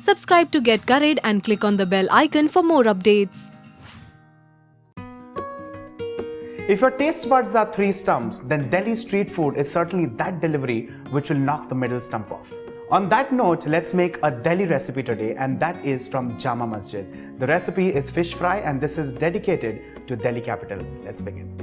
Subscribe to Get Curried and click on the bell icon for more updates. If your taste buds are three stumps, then Delhi street food is certainly that delivery which will knock the middle stump off. On that note, let's make a Delhi recipe today, and that is from Jama Masjid. The recipe is fish fry, and this is dedicated to Delhi capitals. Let's begin.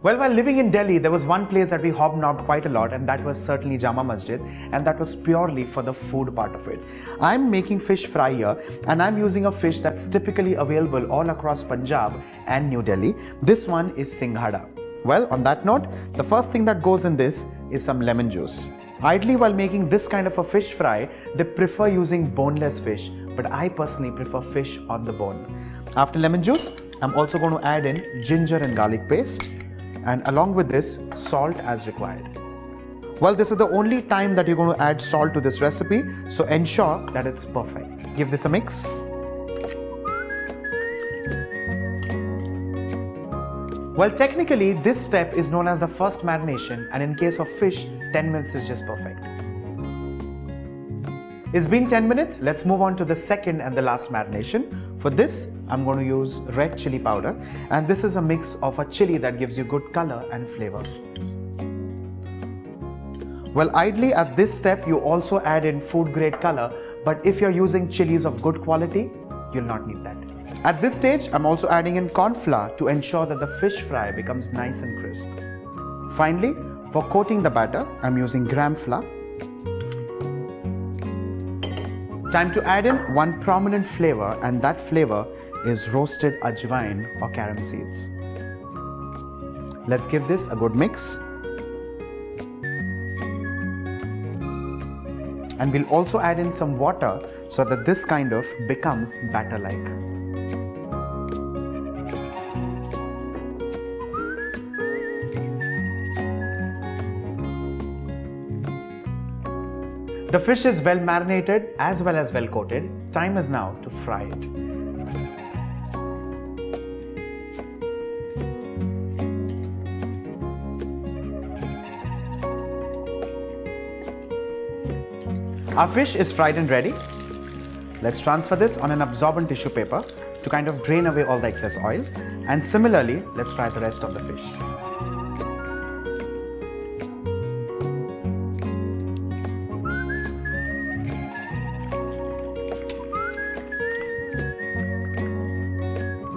Well, while living in Delhi, there was one place that we hobnobbed quite a lot, and that was certainly Jama Masjid, and that was purely for the food part of it. I'm making fish fry here, and I'm using a fish that's typically available all across Punjab and New Delhi. This one is Singhada. Well, on that note, the first thing that goes in this is some lemon juice. Ideally, while making this kind of a fish fry, they prefer using boneless fish, but I personally prefer fish on the bone. After lemon juice, I'm also going to add in ginger and garlic paste, and along with this, salt as required. Well, this is the only time that you're going to add salt to this recipe, so ensure that it's perfect. Give this a mix. Well, technically, this step is known as the first marination, and in case of fish, 10 minutes is just perfect. It's been 10 minutes, let's move on to the second and the last marination. For this, I'm going to use red chili powder, and this is a mix of a chili that gives you good color and flavor. Well, ideally at this step, you also add in food grade color, but if you're using chilies of good quality, you'll not need that. At this stage, I'm also adding in corn flour to ensure that the fish fry becomes nice and crisp. Finally, for coating the batter, I'm using gram flour. Time to add in one prominent flavor, and that flavor is roasted ajwain or carom seeds. Let's give this a good mix. And we'll also add in some water so that this kind of becomes batter-like. The fish is well marinated as well as well coated. Time is now to fry it. Our fish is fried and ready. Let's transfer this on an absorbent tissue paper to kind of drain away all the excess oil. And similarly, let's fry the rest of the fish.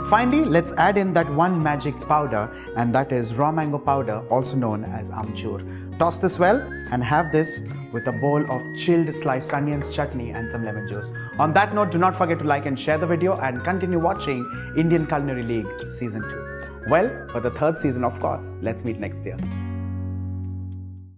Finally, let's add in that one magic powder, and that is raw mango powder, also known as amchur. Toss this well and have this with a bowl of chilled sliced onions, chutney and some lemon juice. On that note, do not forget to like and share the video and continue watching Indian Culinary League Season 2. Well, for the third season, of course, let's meet next year.